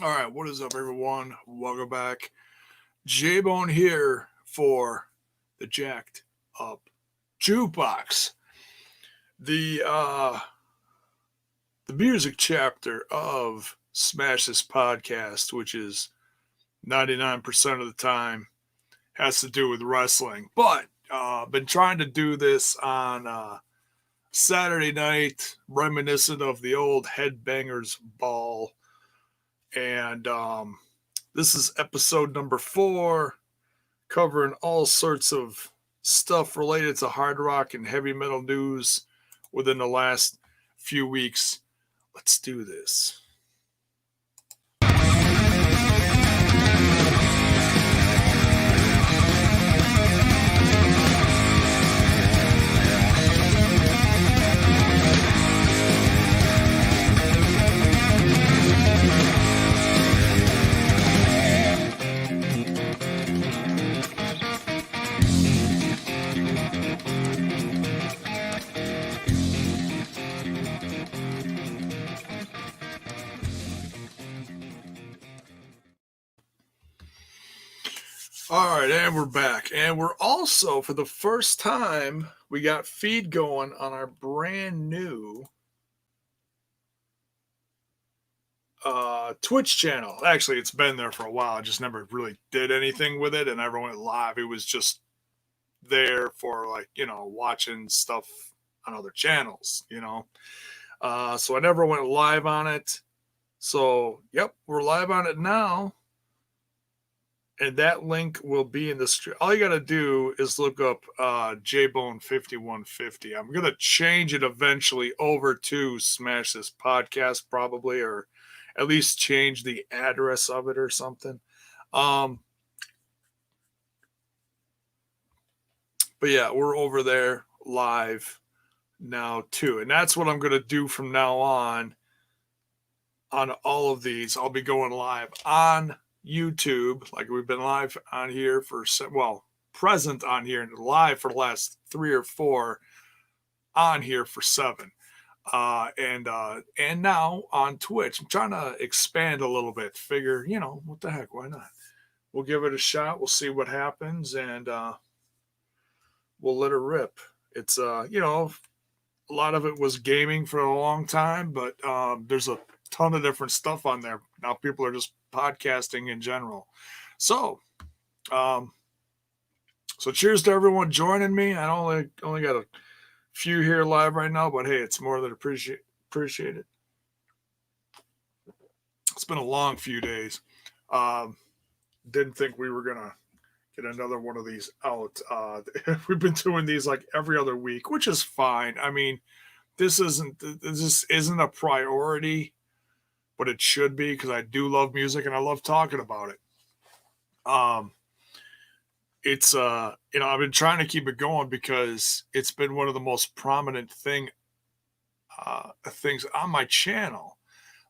All right, what is up, everyone? Welcome back. J-Bone here for the Jacked Up Jukebox, the uh, the music chapter of Smash This podcast, which is 99% of the time has to do with wrestling. But been trying to do this on Saturday night, reminiscent of the old Headbangers Ball, and this is episode number 4, covering all sorts of stuff related to hard rock and heavy metal news within the last few weeks. Let's do this. All right, and we're back. And we're also, for the first time, we got feed going on our brand new Twitch channel. Actually, it's been there for a while. I just never really did anything with it and never went live. It was just there for, watching stuff on other channels, So I never went live on it. So, yep, we're live on it now. And that link will be in the stream. All you got to do is look up JBone5150. I'm going to change it eventually over to Smash This Podcast, probably, or at least change the address of it or something. But yeah, we're over there live now too. And that's what I'm going to do from now on all of these. I'll be going live on YouTube, like we've been live on here present on here and live for the last 3 or 4, on here for 7, and now on Twitch. I'm trying to expand a little bit. Figure, what the heck, why not? We'll give it a shot. We'll see what happens, and we'll let it rip. It's a lot of it was gaming for a long time, but there's a ton of different stuff on there now. People are just podcasting in general. So cheers to everyone joining me. I only got a few here live right now, but hey, it's more than appreciated. It's been a long few days. Didn't think we were gonna get another one of these out. We've been doing these like every other week, which is fine. I mean, this isn't a priority, but it should be, because I do love music and I love talking about it. It's I've been trying to keep it going because it's been one of the most prominent things on my channel.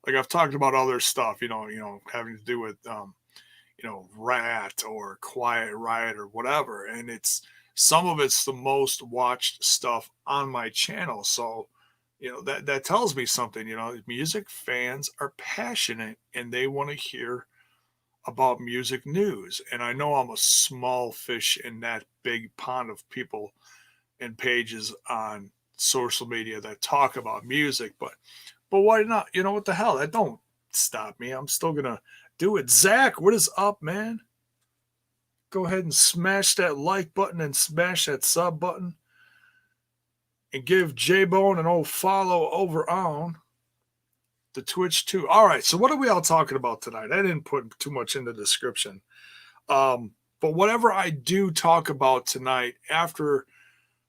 Like, I've talked about other stuff, having to do with Rat or Quiet Riot or whatever, and some of it's the most watched stuff on my channel. So that tells me something. Music fans are passionate and they want to hear about music news. And I know I'm a small fish in that big pond of people and pages on social media that talk about music, but why not? What the hell? That don't stop me. I'm still gonna do it. Zach, what is up, man? Go ahead and smash that like button and smash that sub button. And give J-Bone an old follow over on the Twitch too. All right, so what are we all talking about tonight? I didn't put too much in the description. But whatever I do talk about tonight, after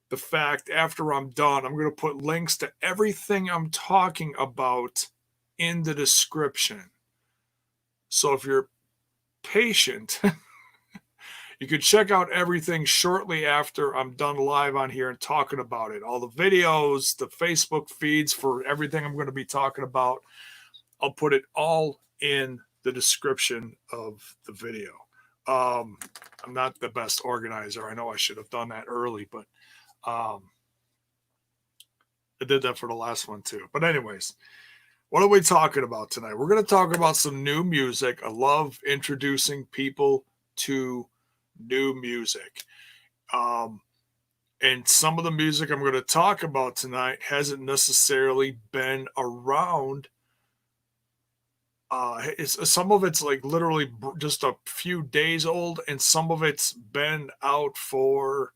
the fact, after I'm done, I'm going to put links to everything I'm talking about in the description. So if you're patient, you can check out everything shortly after I'm done live on here and talking about it. All the videos, the Facebook feeds for everything I'm going to be talking about, I'll put it all in the description of the video. I'm not the best organizer. I know I should have done that early, but I did that for the last one too. But anyways, What are we talking about tonight? We're going to talk about some new music. I love introducing people to new music. And some of the music I'm going to talk about tonight hasn't necessarily been around. Some of it's like literally just a few days old, and some of it's been out for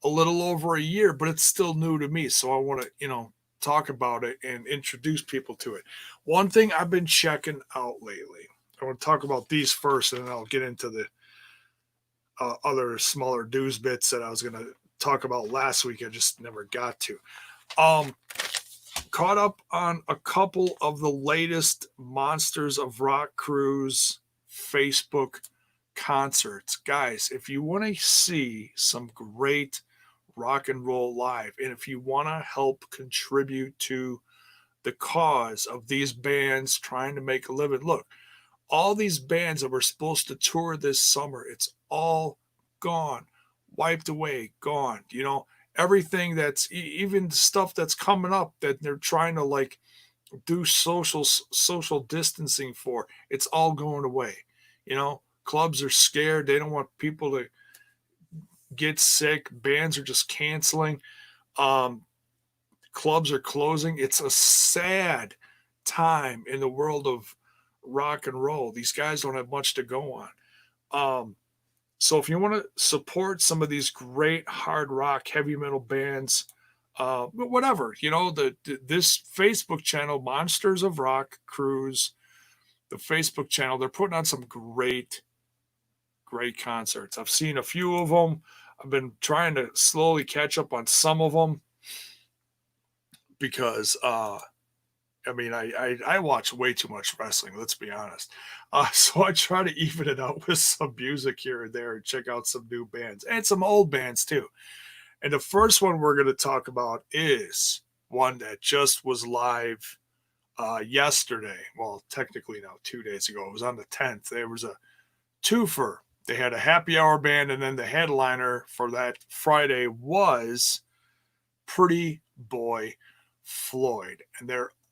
a little over a year, but it's still new to me. So I want to, talk about it and introduce people to it. One thing I've been checking out lately, I want to talk about these first, and then I'll get into the other smaller news bits that I was going to talk about last week. I just never got to. Caught up on a couple of the latest Monsters of Rock Cruise Facebook concerts. Guys, if you want to see some great rock and roll live, and if you want to help contribute to the cause of these bands trying to make a living, look, all these bands that were supposed to tour this summer, it's all gone, wiped away, gone. Everything that's even stuff that's coming up that they're trying to like do social distancing for, it's all going away. Clubs are scared. They don't want people to get sick. Bands are just canceling. Clubs are closing. It's a sad time in the world of rock and roll. These guys don't have much to go on. So if you want to support some of these great hard rock, heavy metal bands, whatever, this Facebook channel, Monsters of Rock Cruise, the Facebook channel, they're putting on some great concerts. I've seen a few of them. I've been trying to slowly catch up on some of them because, I watch way too much wrestling, let's be honest. So I try to even it out with some music here and there and check out some new bands and some old bands too. And the first one we're going to talk about is one that just was live yesterday. Well, technically now 2 days ago. It was on the 10th. There was a twofer. They had a happy hour band, and then the headliner for that Friday was Pretty Boy Floyd. And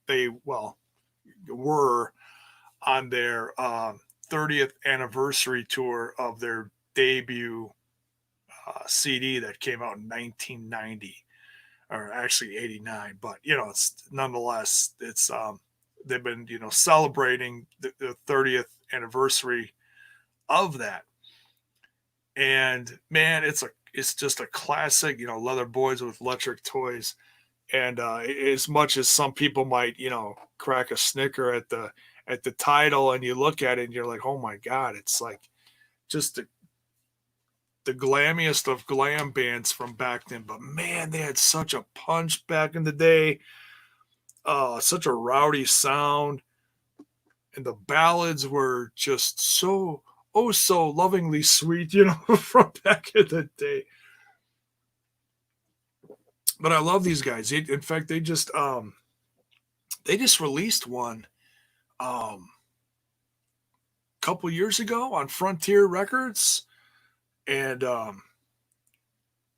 they were on their 30th anniversary tour of their debut CD that came out in 1990, or actually 89. But it's nonetheless, it's they've been celebrating the 30th anniversary of that, and man, it's just a classic. Leather boys with electric toys. And as much as some people might, crack a snicker at the title, and you look at it and you're like, oh my God, it's like just the glammiest of glam bands from back then. But man, they had such a punch back in the day, such a rowdy sound. And the ballads were just so lovingly sweet, from back in the day. But I love these guys. In fact, they just released one a couple years ago on Frontier Records, and I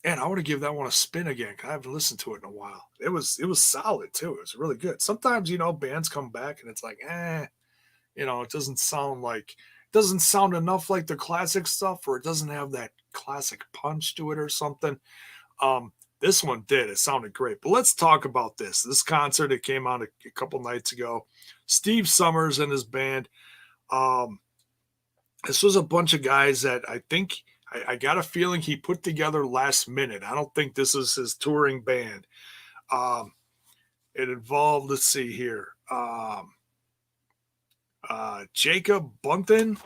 want to give that one a spin again. I haven't listened to it in a while. It was solid too. It was really good. Sometimes bands come back and it's like it doesn't sound enough like the classic stuff, or it doesn't have that classic punch to it or something. This one did. It sounded great. But let's talk about this concert that came out a couple nights ago. Steve Summers and his band. This was a bunch of guys that I think I got a feeling he put together last minute. I don't think this is his touring band. It involved, let's see here, Jacob Bunton,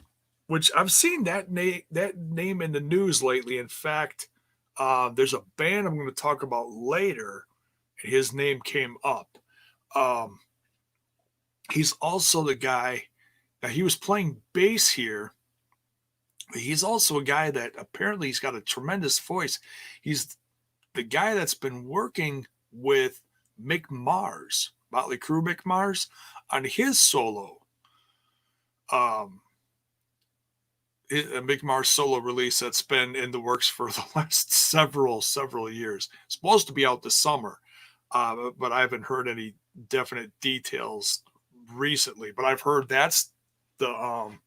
which I've seen that name in the news lately. In fact, there's a band I'm going to talk about later, and his name came up. He's also the guy that he was playing bass here. He's also a guy that apparently he's got a tremendous voice. He's the guy that's been working with Mick Mars, Motley Crue Mick Mars, on his solo. Mick Mars solo release that's been in the works for the last several years. It's supposed to be out this summer, but I haven't heard any definite details recently, but I've heard that's the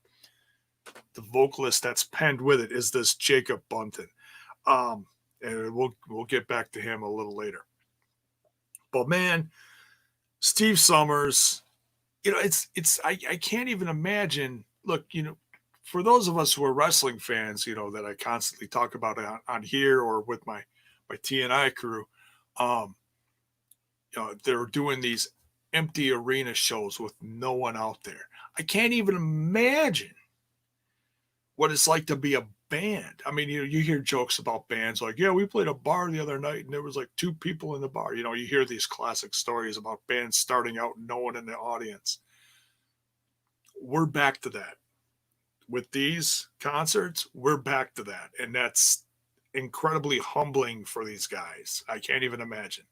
vocalist that's penned with it is this Jacob Bunton. And we'll get back to him a little later. But man, Steve Summers, I can't even imagine. Look, for those of us who are wrestling fans, that I constantly talk about on here or with my TNI crew, they're doing these empty arena shows with no one out there. I can't even imagine what it's like to be a band. I mean, you hear jokes about bands like, yeah, we played a bar the other night and there was like 2 people in the bar. You hear these classic stories about bands starting out and no one in the audience. We're back to that. With these concerts, we're back to that. And that's incredibly humbling for these guys. I can't even imagine.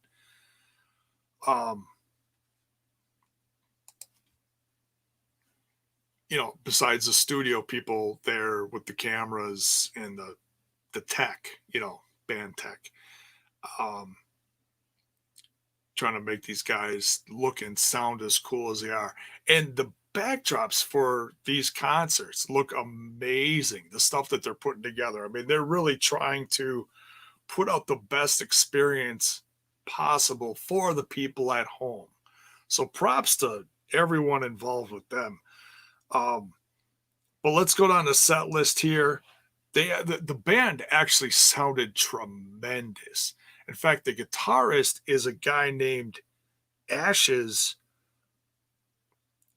Besides the studio people there with the cameras and the tech, band tech, trying to make these guys look and sound as cool as they are. And the backdrops for these concerts look amazing. The stuff that they're putting together. I mean, they're really trying to put out the best experience possible for the people at home. So props to everyone involved with them. But let's go down the set list here. The band actually sounded tremendous. In fact, the guitarist is a guy named Ashes,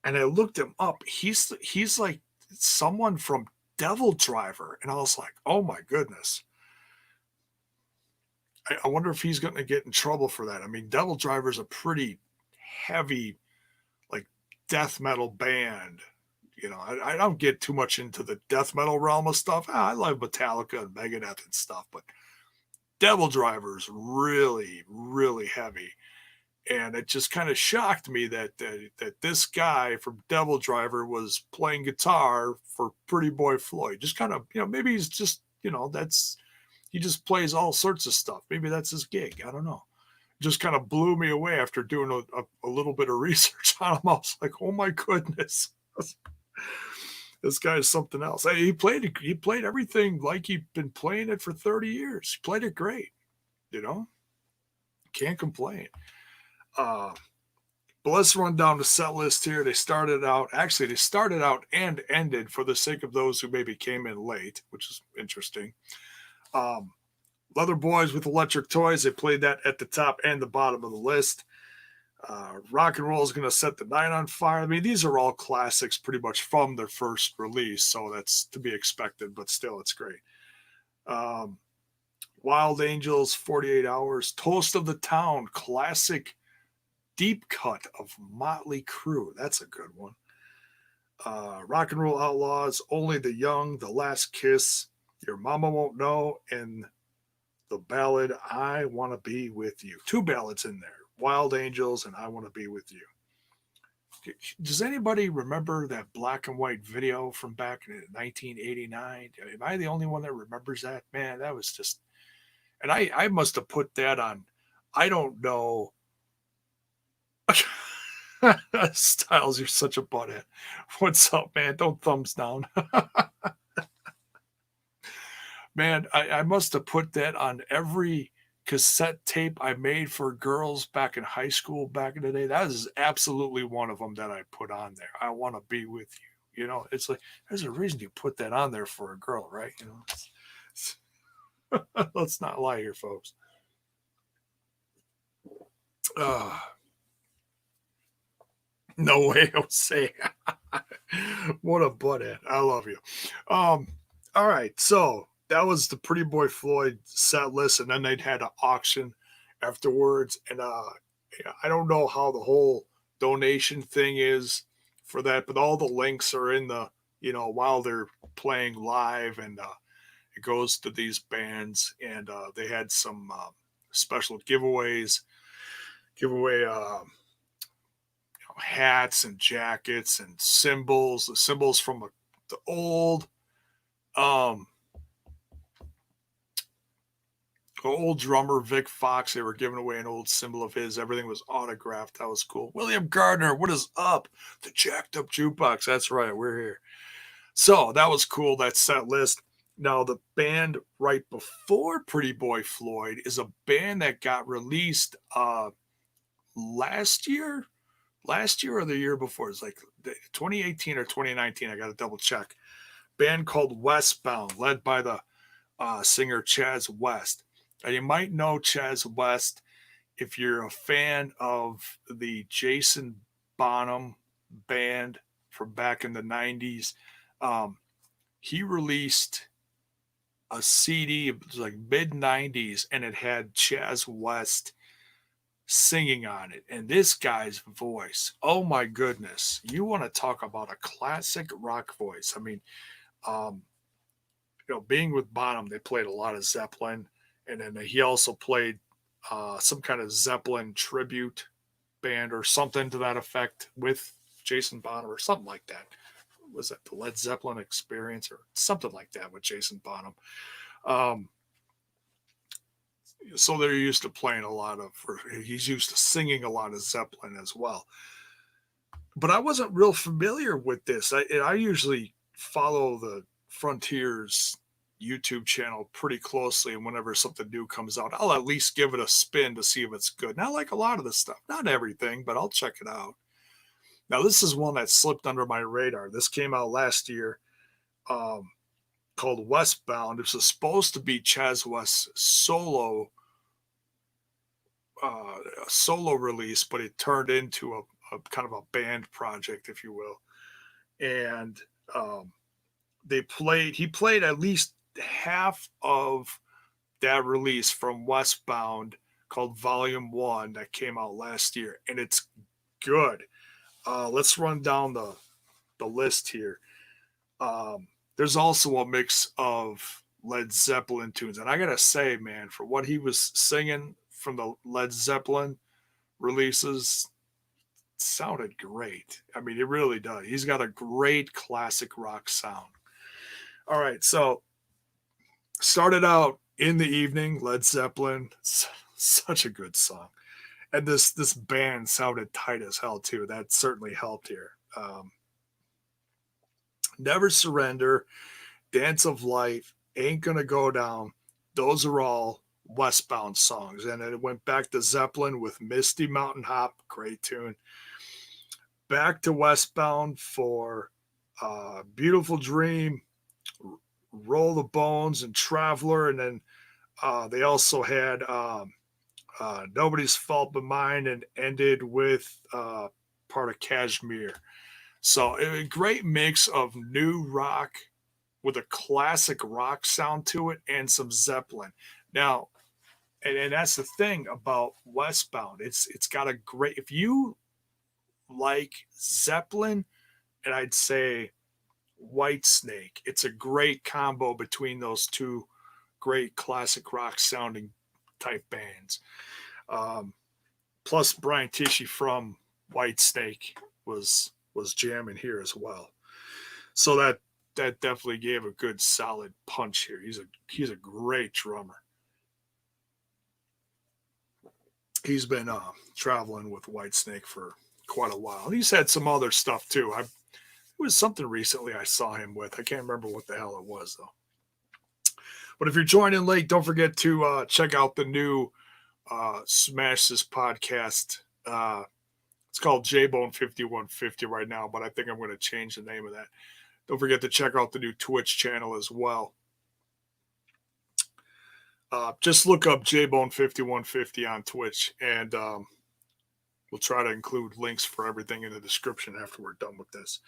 and I looked him up. He's like someone from Devil Driver, and I was like, oh my goodness. I wonder if he's going to get in trouble for that. I mean, Devil Driver is a pretty heavy, like, death metal band. I don't get too much into the death metal realm of stuff. I love Metallica and Megadeth and stuff, but Devil Driver is really, really heavy. And it just kind of shocked me that this guy from Devil Driver was playing guitar for Pretty Boy Floyd. Just kind of, maybe he's just, he just plays all sorts of stuff. Maybe that's his gig. I don't know. Just kind of blew me away after doing a little bit of research on him. I was like, oh my goodness. This guy is something else. He played everything like he'd been playing it for 30 years. He played it great, Can't complain. But let's run down the set list here. They started out and ended, for the sake of those who maybe came in late, which is interesting. Leather Boys with Electric Toys, they played that at the top and the bottom of the list. Rock and Roll is going to Set the Night on Fire. I mean, these are all classics pretty much from their first release, so that's to be expected, but still, it's great. Wild Angels, 48 Hours. Toast of the Town, classic deep cut of Motley Crue. That's a good one. Rock and Roll Outlaws, Only the Young, The Last Kiss, Your Mama Won't Know, and the ballad I Want to Be With You. 2 ballads in there. Wild Angels and I Want to Be With You. Does anybody remember that black and white video from back in 1989? Am I the only one that remembers that? Man, that was just... And I must have put that on, I don't know. Styles, you're such a butthead. What's up, man? Don't thumbs down. Man, I must have put that on every cassette tape I made for girls back in high school back in the day. That is absolutely one of them that I put on there. I Want to Be With You. It's like, there's a reason you put that on there for a girl, right? Let's not lie here, folks. No way, Jose. What a butthead. I love you. All right, so that was the Pretty Boy Floyd set list, and then they'd had an auction afterwards. And I don't know how the whole donation thing is for that, but all the links are in the, while they're playing live, and it goes to these bands, and they had some special giveaways, hats and jackets and cymbals, the cymbals from the old Old drummer Vic Fox, they were giving away an old symbol of his. Everything was autographed. That was cool. William Gardner, what is up? The Jacked Up Jukebox. That's right, we're here. So that was cool, that set list. Now, the band right before Pretty Boy Floyd is a band that got released last year. Last year or the year before. It's like 2018 or 2019. I got to double check. Band called Westbound, led by the singer Chaz West. And you might know Chaz West if you're a fan of the Jason Bonham band from back in the 90s. He released a CD, it was like mid 90s, and it had Chaz West singing on it. And this guy's voice, oh my goodness, you want to talk about a classic rock voice. I mean, being with Bonham, they played a lot of Zeppelin, and then he also played some kind of Zeppelin tribute band or something to that effect with Jason Bonham or something like that. Was that the Led Zeppelin Experience or something like that with Jason Bonham? So they're used to playing a lot of, he's used to singing a lot of Zeppelin as well. But I wasn't real familiar with this. I usually follow the Frontiers YouTube channel pretty closely, and whenever something new comes out, I'll at least give it a spin to see if it's good. Not like a lot of this stuff, not everything, but I'll check it out. Now, this is one that slipped under my radar. This came out last year, called Westbound. It was supposed to be Chaz West's solo release, but it turned into a kind of a band project, if you will. And he played at least half of that release from Westbound called Volume 1 that came out last year, and it's good. Let's run down the list here. There's also a mix of Led Zeppelin tunes, and I gotta say, man, for what he was singing from the Led Zeppelin releases, sounded great. I mean, it really does. He's got a great classic rock sound. All right, so started out In the Evening, Led Zeppelin. Such a good song. And this band sounded tight as hell too. That certainly helped here. Never Surrender, Dance of Life, Ain't Gonna Go Down. Those are all Westbound songs. And then it went back to Zeppelin with Misty Mountain Hop, great tune. Back to Westbound for Beautiful Dream, Roll the Bones, and Traveler. And then they also had Nobody's Fault But Mine, and ended with part of Kashmir. So a great mix of new rock with a classic rock sound to it and some Zeppelin. Now, and that's the thing about Westbound. It's got a great, if you like Zeppelin, and I'd say Whitesnake, it's a great combo between those two great classic rock sounding type bands. Plus Brian Tichy from Whitesnake was jamming here as well. So that definitely gave a good solid punch here. He's a great drummer. He's been traveling with Whitesnake for quite a while. And he's had some other stuff too. It was something recently I saw him with. I can't remember what the hell it was though. But if you're joining late, don't forget to check out the new Smash This podcast. It's called J-Bone 5150 right now, but I think I'm going to change the name of that. Don't forget to check out the new Twitch channel as well. Just look up J-Bone 5150 on Twitch, and we'll try to include links for everything in the description after we're done with this.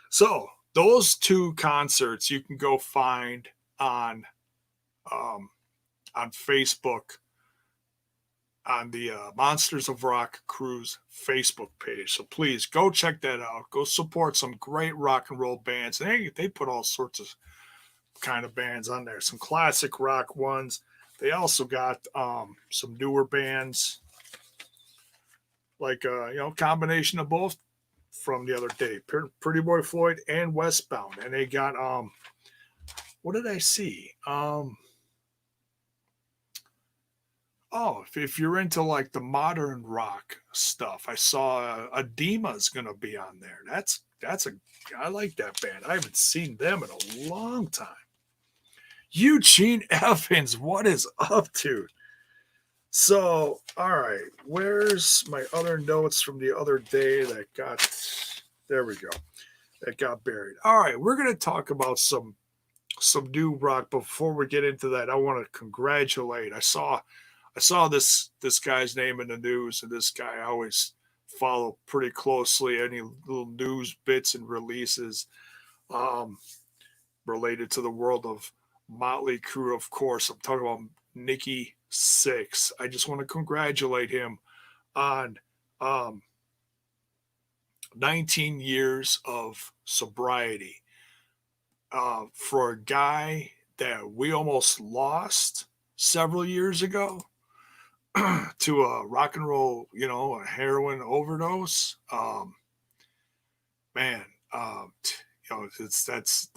So those two concerts you can go find on Facebook on the Monsters of Rock Cruise Facebook page. So please go check that out. Go support some great rock and roll bands. And they put all sorts of kind of bands on there. Some classic rock ones. They also got some newer bands, like combination of both from the other day, Pretty Boy Floyd and Westbound. And they got what did I see? Oh, if you're into like the modern rock stuff, I saw Adema's gonna be on there. That's a I like that band. I haven't seen them in a long time. Eugene Evans, what is up, dude? So, all right, where's my other notes from the other day that got there we go. That got buried. All right, we're gonna talk about some new rock. Before we get into that, I want to congratulate. I saw this guy's name in the news, and this guy I always follow pretty closely any little news bits and releases um, related to the world of Motley Crue. Of course, I'm talking about Nikki Sixx. I just want to congratulate him on um, 19 years of sobriety. For a guy that we almost lost several years ago to a rock and roll, a heroin overdose. Man, it's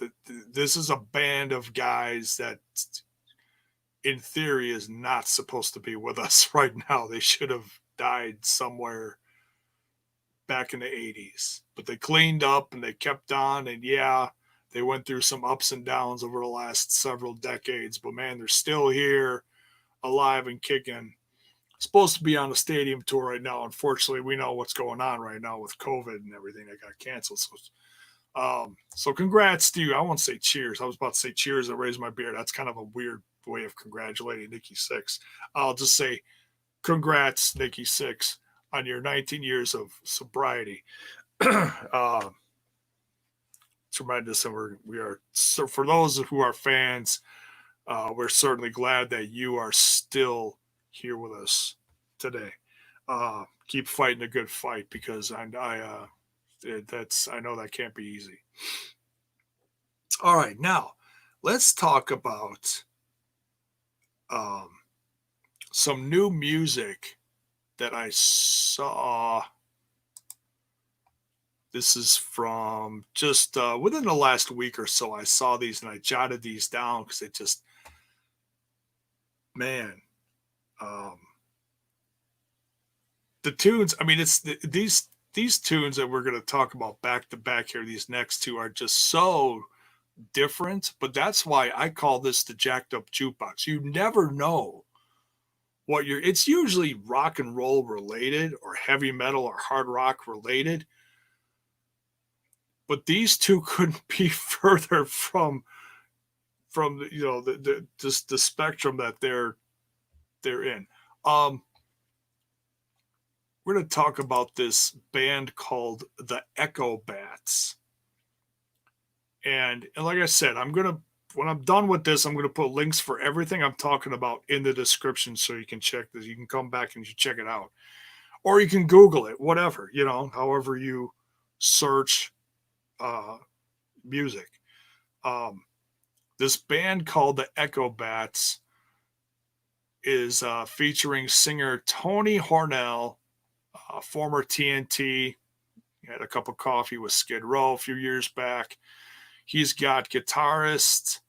this is a band of guys that, in theory, is not supposed to be with us right now. They should have died somewhere back in the '80s, but they cleaned up and they kept on. And yeah, they went through some ups and downs over the last several decades, but man, they're still here, alive and kicking. Supposed to be on a stadium tour right now. Unfortunately, we know what's going on right now with COVID and everything that got canceled. So congrats to you. I won't say cheers. I was about to say cheers and raise my beer. That's kind of a weird way of congratulating Nikki Sixx. I'll just say congrats, Nikki Sixx, on your 19 years of sobriety. Tremendous, and we are so for those who are fans, we're certainly glad that you are still here with us today. Keep fighting a good fight because I know that can't be easy. All right, now let's talk about um, some new music that I saw. This is from just within the last week or so. I saw these and I jotted these down because it just, man, um, the tunes. I mean, these tunes that we're going to talk about back to back here. These next two are just so different, but that's why I call this the Jacked Up Jukebox. You never know what you're. It's usually rock and roll related or heavy metal or hard rock related. But these two couldn't be further from the spectrum that they're in. We're going to talk about this band called the ECHOBATS, and like I said, when I'm done with this, I'm gonna put links for everything I'm talking about in the description so you can check this. You can come back and you check it out, or you can Google it, whatever however you search music. This band called the ECHOBATS is featuring singer Tony Hornell, former TNT. He had a cup of coffee with Skid Row a few years back. He's got guitarist,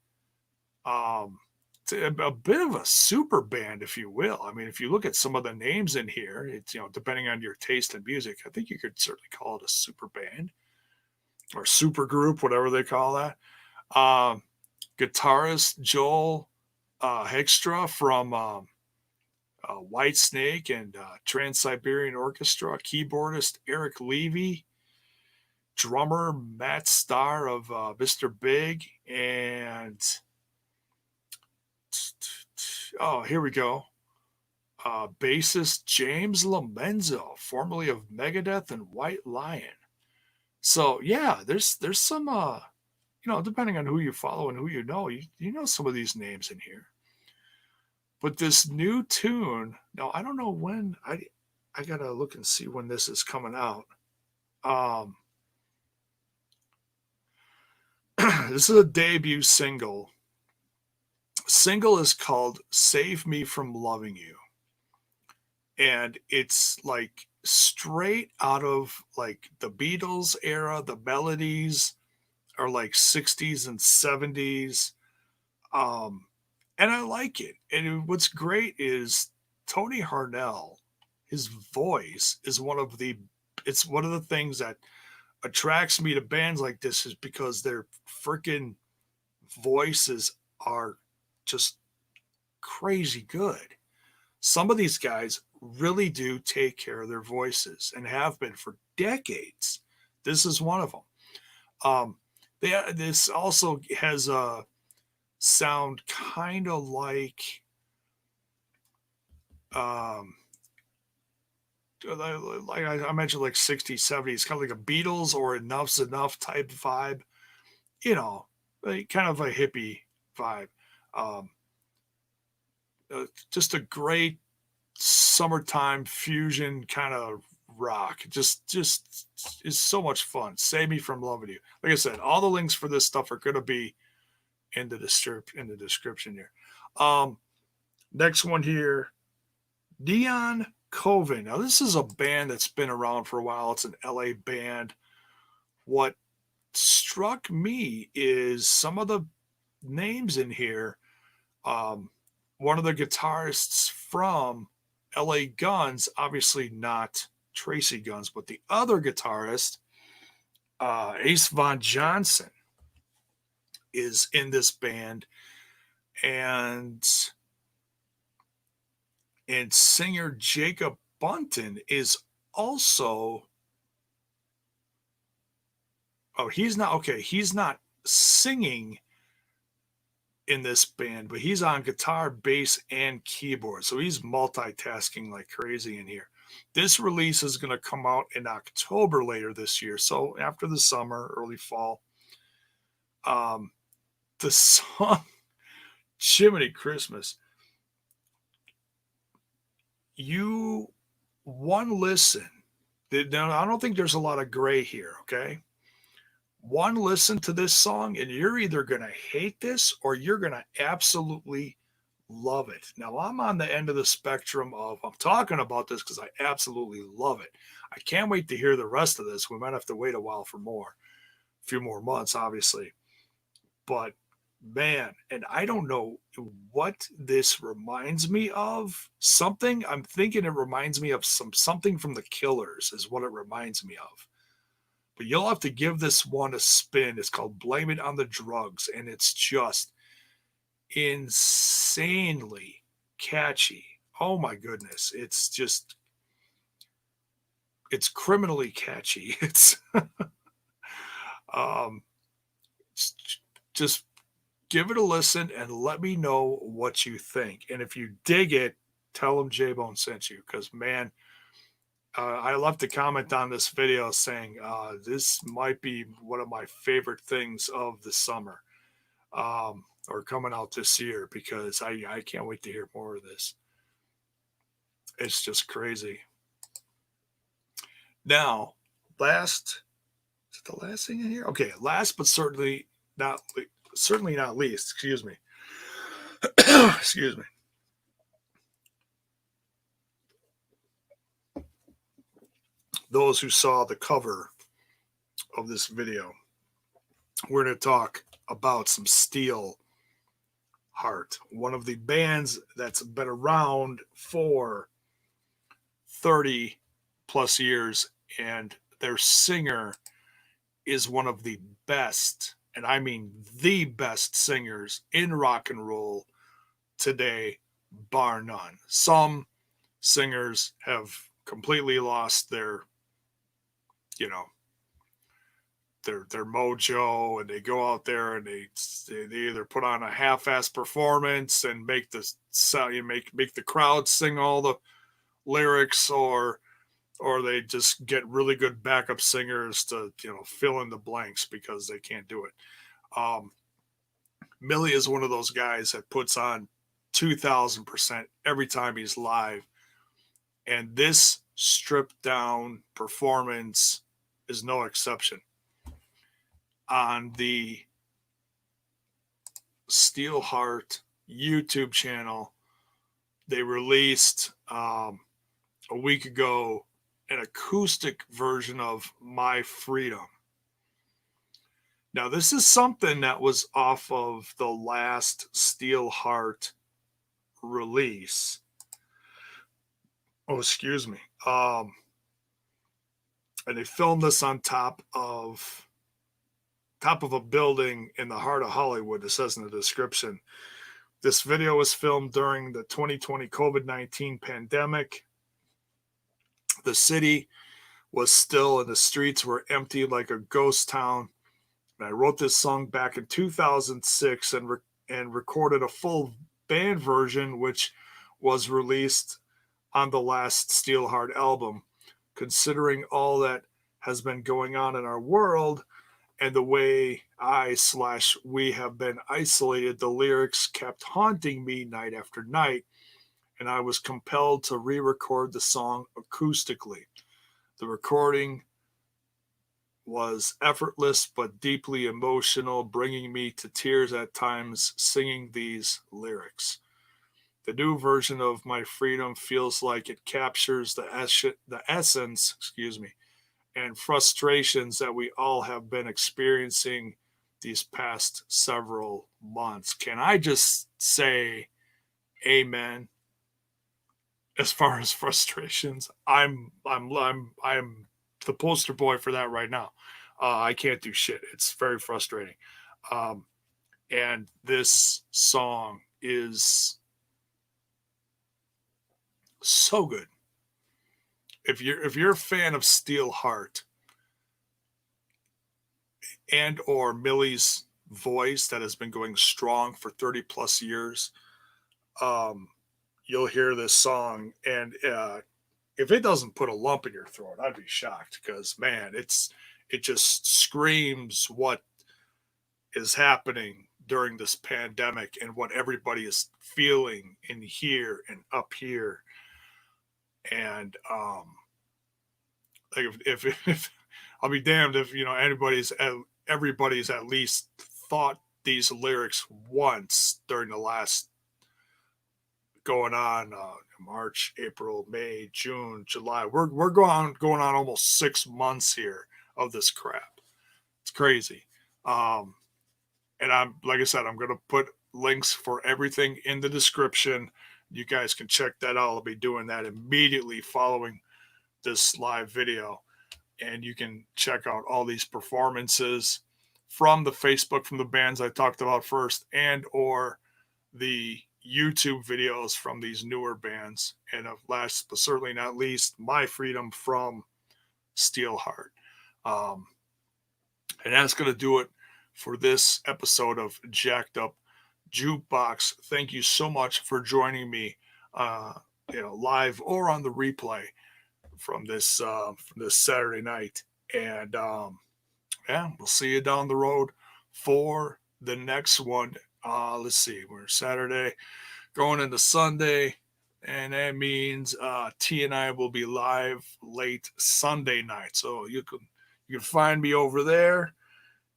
a bit of a super band, if you will. I mean, if you look at some of the names in here, it's depending on your taste in music, I think you could certainly call it a super band or super group, whatever they call that. Guitarist Joel Hegstra from White Snake and Trans-Siberian Orchestra. Keyboardist Eric Levy. Drummer Matt Starr of Mr. Big. And here we go. Bassist James Lomenzo, formerly of Megadeth and White Lion. So yeah, there's some depending on who you follow and who you know some of these names in here. But this new tune, now I don't know when. I gotta look and see when this is coming out. This is a debut single. Single is called "Save Me from Loving You," and it's like straight out of like the Beatles era. The melodies are like 60s and 70s. And I like it. And what's great is Tony Harnell, his voice is it's one of the things that attracts me to bands like this, is because their freaking voices are just crazy good. Some of these guys really do take care of their voices and have been for decades. This is one of them. This also has a sound kind of like like I mentioned, like 60s, 70s, kind of like a Beatles or Enough's Enough type vibe, like kind of a hippie vibe. Um, just a great summertime fusion kind of rock. Just is so much fun. Save Me from Loving You. Like I said, all the links for this stuff are going to be in the description here. Next one here, Neon Coven. Now this is a band that's been around for a while. It's an LA band. What struck me is some of the names in here. One of the guitarists from LA Guns, obviously not Tracy Guns, but the other guitarist, Ace Von Johnson, is in this band, and singer Jacob Bunton is also. Oh, he's not okay. He's not singing in this band, but he's on guitar, bass, and keyboard. So he's multitasking like crazy in here. This release is going to come out in October later this year. So after the summer, early fall. The song Chimney Christmas. One listen. Now, I don't think there's a lot of gray here, okay? One listen to this song and you're either going to hate this or you're going to absolutely love it. Now, I'm on the end of the spectrum of, I'm talking about this because I absolutely love it. I can't wait to hear the rest of this. We might have to wait a while for more, a few more months, obviously. But man, and I don't know what this reminds me of. Something, I'm thinking it reminds me of something from The Killers is what it reminds me of. But you'll have to give this one a spin. It's called Blame It on the Drugs, and it's just insanely catchy. Oh my goodness. It's criminally catchy. Just give it a listen and let me know what you think. And if you dig it, tell them J-Bone sent you, because man, I love to comment on this video saying this might be one of my favorite things of the summer, or coming out this year, because I can't wait to hear more of this. It's just crazy. Now, is it the last thing in here? Okay, last but certainly not least. Excuse me. Excuse me. Those who saw the cover of this video, we're going to talk about some Steelheart, one of the bands that's been around for 30 plus years, and their singer is one of the best, and I mean the best singers in rock and roll today, bar none. Some singers have completely lost their their mojo, and they go out there and they either put on a half-ass performance and make the crowd sing all the lyrics, or they just get really good backup singers to fill in the blanks because they can't do it. Millie is one of those guys that puts on 2,000% every time he's live, and this stripped down performance is no exception. On the Steelheart YouTube channel, they released a week ago an acoustic version of My Freedom. Now, this is something that was off of the last Steelheart release. Oh, excuse me. And they filmed this on top of a building in the heart of Hollywood. It says in the description. This video was filmed during the 2020 COVID-19 pandemic. The city was still and the streets were empty like a ghost town. And I wrote this song back in 2006 and recorded a full band version, which was released on the last Steelheart album. Considering all that has been going on in our world and the way we have been isolated, the lyrics kept haunting me night after night, and I was compelled to re-record the song acoustically. The recording was effortless but deeply emotional, bringing me to tears at times singing these lyrics. The new version of My Freedom feels like it captures the essence, and frustrations that we all have been experiencing these past several months. Can I just say amen? As far as frustrations, I'm the poster boy for that right now. I can't do shit. It's very frustrating. And this song is so good. If you're a fan of Steelheart and or Millie's voice that has been going strong for 30 plus years, you'll hear this song, and if it doesn't put a lump in your throat, I'd be shocked, because man, it just screams what is happening during this pandemic and what everybody is feeling in here and up here. And like if I'll be damned if everybody's at least thought these lyrics once during the last going on March, April, May, June, July. We're going on almost 6 months here of this crap. It's crazy. And I'm, like I said, I'm going to put links for everything in the description. You guys can check that out. I'll be doing that immediately following this live video. And you can check out all these performances from the Facebook, from the bands I talked about first, and or the YouTube videos from these newer bands. And last but certainly not least, My Freedom from Steelheart. And that's going to do it for this episode of Jacked Up Jukebox. Thank you so much for joining me, live or on the replay from this Saturday night. And we'll see you down the road for the next one. Let's see, we're Saturday going into Sunday, and that means T and I will be live late Sunday night. So you can find me over there.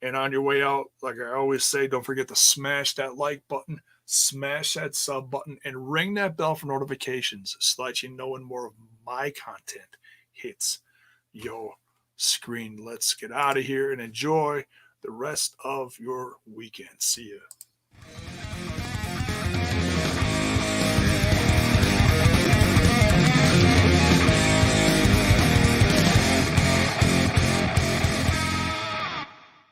And on your way out, like I always say, don't forget to smash that like button, smash that sub button, and ring that bell for notifications so that you know when more of my content hits your screen. Let's get out of here and enjoy the rest of your weekend. See ya.